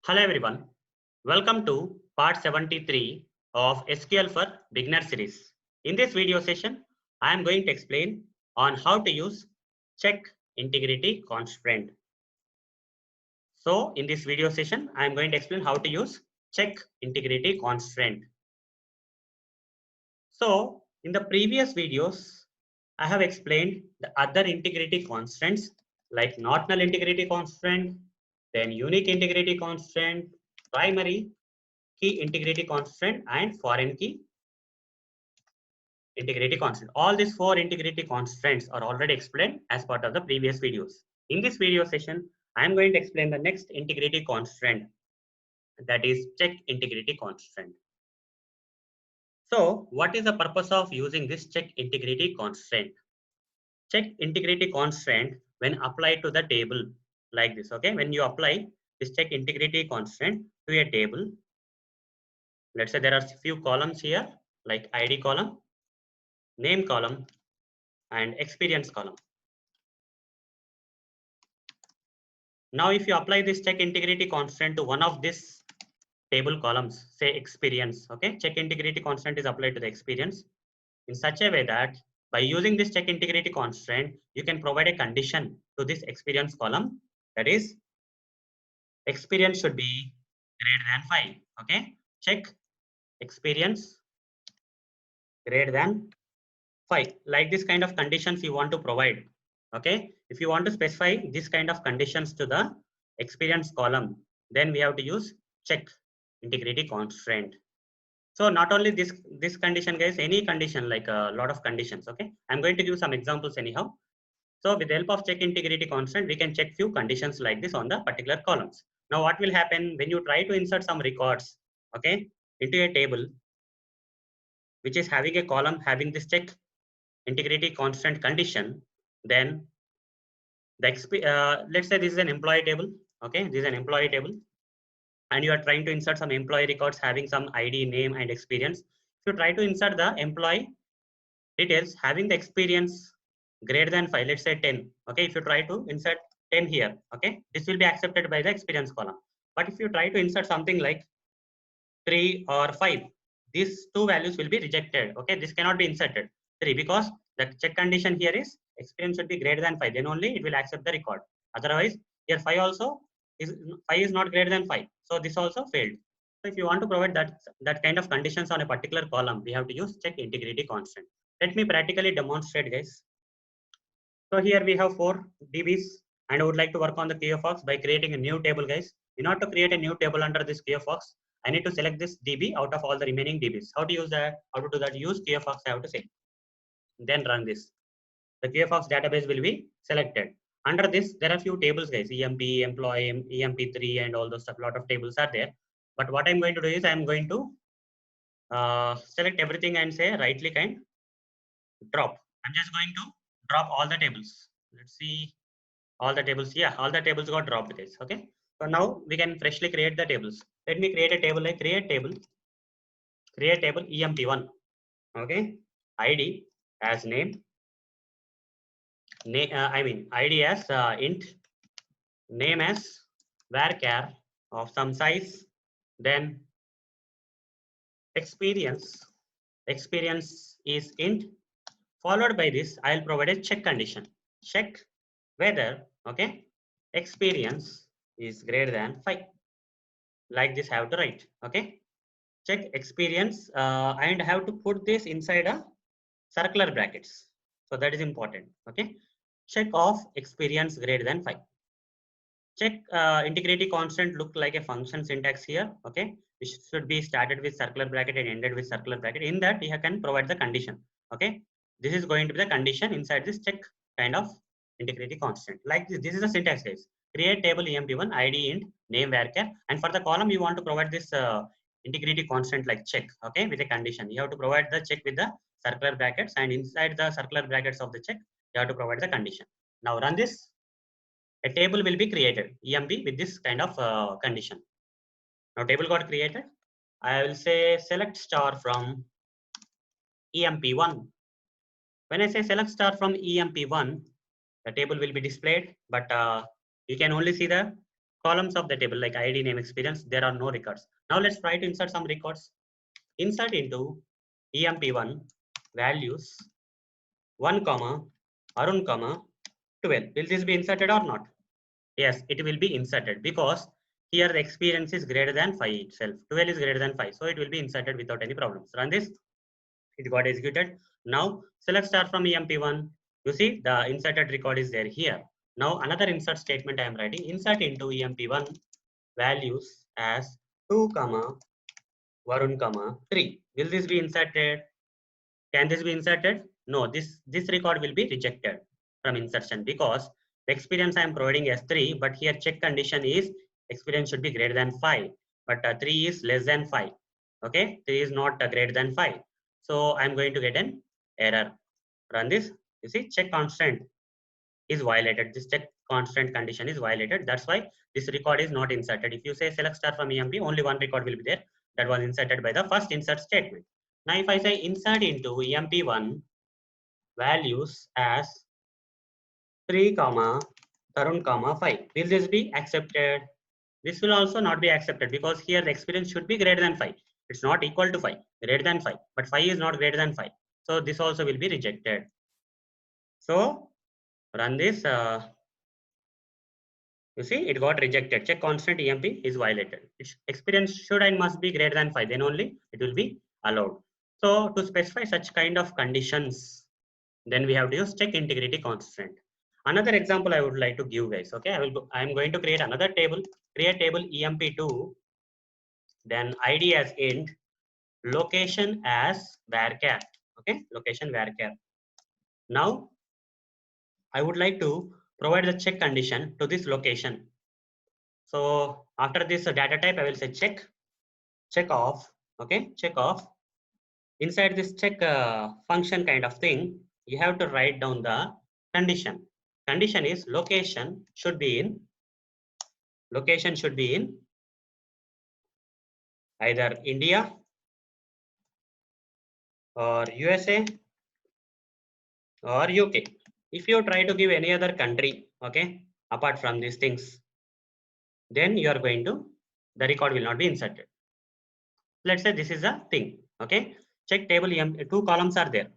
Hello everyone, welcome to part 73 of SQL for Beginner series. In this video session, I am going to explain on how to use Check Integrity Constraint. So in this video session, I am going to explain how to use Check Integrity Constraint. So in the previous videos, I have explained the other integrity constraints like not null integrity constraint, then unique integrity constraint, primary key integrity constraint, and foreign key integrity constraint. All these four integrity constraints are already explained as part of the previous videos. In this video session, I am going to explain the next integrity constraint, that is check integrity constraint. So what is the purpose of using this check integrity constraint? Check integrity constraint when applied to the table like this. Okay, when you apply this check integrity constraint to a table, let's say there are few columns here like ID column, name column, and experience column. Now if you apply this check integrity constraint to one of these table columns, say experience, okay, check integrity constraint is applied to the experience in such a way that by using this check integrity constraint, you can provide a condition to this experience column, that is experience should be greater than 5. Okay, check experience greater than 5. Like this kind of conditions you want to provide. Okay, if you want to specify this kind of conditions to the experience column, then we have to use check integrity constraint. So not only this condition, guys, any condition, like a lot of conditions. Okay, I'm going to give some examples anyhow. So with the help of check integrity constraint, we can check few conditions like this on the particular columns. Now what will happen when you try to insert some records, okay, into a table which is having a column having this check integrity constraint condition, then let's say this is an employee table. Okay, this is an employee table, and you are trying to insert some employee records having some ID, name, and experience. If you try to insert the employee details having the experience greater than 5, let's say 10. Okay, if you try to insert 10 here, okay, this will be accepted by the experience column. But if you try to insert something like 3 or 5, these two values will be rejected. Okay, this cannot be inserted 3 because the check condition here is experience should be greater than 5, then only it will accept the record. Otherwise here 5 also is 5 is not greater than 5, so this also failed. So if you want to provide that kind of conditions on a particular column, we have to use check integrity constraint. Let me practically demonstrate, guys. So here we have 4 DBs, and I would like to work on the QFox by creating a new table, guys. In order to create a new table under this QFox, I need to select this DB out of all the remaining DBs. How to use that? How to do that? Use QFox, I have to say. Then run this. The QFox database will be selected. Under this, there are few tables, guys. EMP, employee, EMP3, and all those stuff. A lot of tables are there. But what I'm going to do is I'm going to select everything and say right click and drop. I'm just going to drop all the tables. Let's see all the tables. Yeah, all the tables got dropped, guys. Okay. So now we can freshly create the tables. Let me create a table like create table EMP1. Okay. ID as name. ID as int. Name as varchar of some size. Then experience. Experience is int. Followed by this, I'll provide a check condition. Check whether, okay, experience is greater than 5. Like this, I have to write. Okay, check experience and have to put this inside a circular brackets. So that is important. Okay, check of experience greater than 5. Check integrity constant look like a function syntax here. Okay, it should be started with circular bracket and ended with circular bracket. In that, you can provide the condition. Okay, this is going to be the condition inside this check kind of integrity constant. Like this is the syntax, guys. Create table emp1 id int name varchar, and for the column you want to provide this integrity constant like check. Okay, with a condition, you have to provide the check with the circular brackets, and inside the circular brackets of the check, you have to provide the condition. Now run this. A table will be created emp with this kind of condition. Now table got created. I will say select star from emp1. When I say select star from emp1, the table will be displayed, but you can only see the columns of the table like ID, name, experience, there are no records. Now let's try to insert some records. Insert into EMP1 values 1 comma Arun comma 12. Will this be inserted or not? Yes, it will be inserted because here the experience is greater than 5 itself. 12 is greater than 5. So it will be inserted without any problems. Run this. It got executed. Now select star from EMP1. You see the inserted record is there here. Now another insert statement I am writing. Insert into EMP1 values as 2 comma Varun comma 3. Will this be inserted? Can this be inserted? No, this record will be rejected from insertion because the experience I am providing is 3, but here check condition is experience should be greater than 5, but 3 is less than 5. Okay, 3 is not greater than 5. So I'm going to get an error. Run this. You see, check constraint is violated. This check constraint condition is violated. That's why this record is not inserted. If you say select star from EMP, only one record will be there. That was inserted by the first insert statement. Now, if I say insert into EMP1 values as 3 comma Tarun comma 5, will this be accepted? This will also not be accepted because here the experience should be greater than 5. It's not equal to 5, greater than 5, but 5 is not greater than 5. So this also will be rejected. So run this. You see, it got rejected. Check constant EMP is violated. Its experience should and must be greater than 5. Then only it will be allowed. So to specify such kind of conditions, then we have to use check integrity constraint. Another example I would like to give, guys. Okay, I am going to create another table. Create table EMP2. Then ID as int, location as varchar. Okay, location varchar. Now I would like to provide the check condition to this location. So after this data type, I will say check off. Okay, check off. Inside this check function kind of thing, you have to write down the condition. Condition is location should be in either India or USA or UK. If you try to give any other country, okay, apart from these things, then you are going to, the record will not be inserted. Let's say this is a thing, okay. Check table, two columns are there.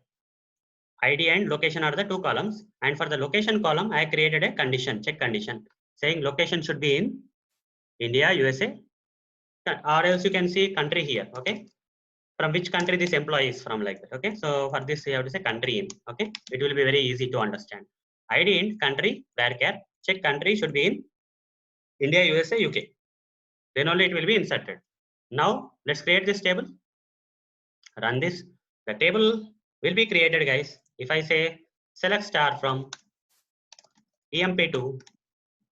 ID and location are the two columns. And for the location column, I created a condition, check condition, saying location should be in India, USA, or else you can see country here, okay. From which country this employee is from, like that, okay. So for this, you have to say country in, okay. It will be very easy to understand. ID in country, varchar, check country should be in India, USA, UK. Then only it will be inserted. Now let's create this table. Run this. The table will be created, guys. If I say select star from EMP2,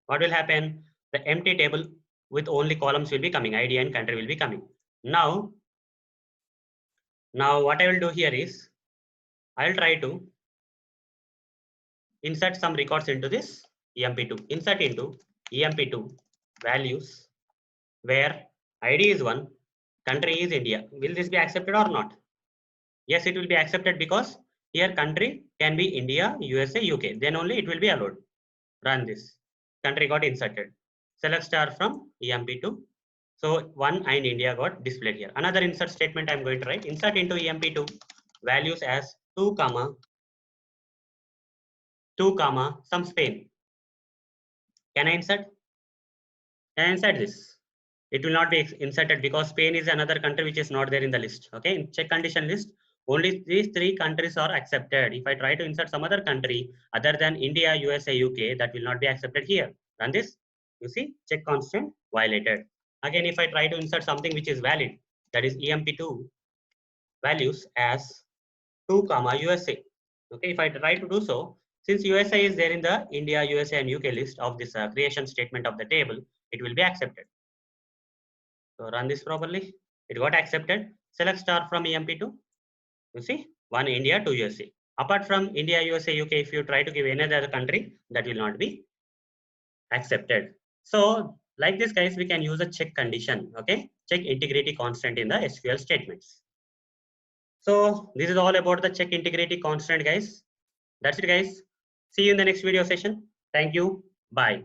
what will happen? The empty table with only columns will be coming. ID and country will be coming. Now what I will do here is I'll try to insert some records into this EMP2. Insert into EMP2 values where ID is 1, country is India. Will this be accepted or not? Yes, it will be accepted because here country can be India, USA, UK. Then only it will be allowed. Run this. Country got inserted. Select star from EMP2. So 1 and India got displayed here. Another insert statement I'm going to write. Insert into EMP2 values as 2 comma some Spain. Can I insert? Can I insert this? It will not be inserted because Spain is another country which is not there in the list. Okay, in check condition list, only these 3 countries are accepted. If I try to insert some other country other than India, USA, UK, that will not be accepted here. Run this. You see, check constraint violated. Again, if I try to insert something which is valid, that is EMP2 values as 2 comma USA. Okay, if I try to do so, since USA is there in the India, USA, and UK list of this creation statement of the table, it will be accepted. So run this properly. It got accepted. Select star from EMP2. You see, 1 India, 2 USA. Apart from India, USA, UK, if you try to give any other country, that will not be accepted. So like this, guys, we can use a check condition. Okay, check integrity constraint in the SQL statements. So this is all about the check integrity constraint, guys. That's it, guys. See you in the next video session. Thank you. Bye.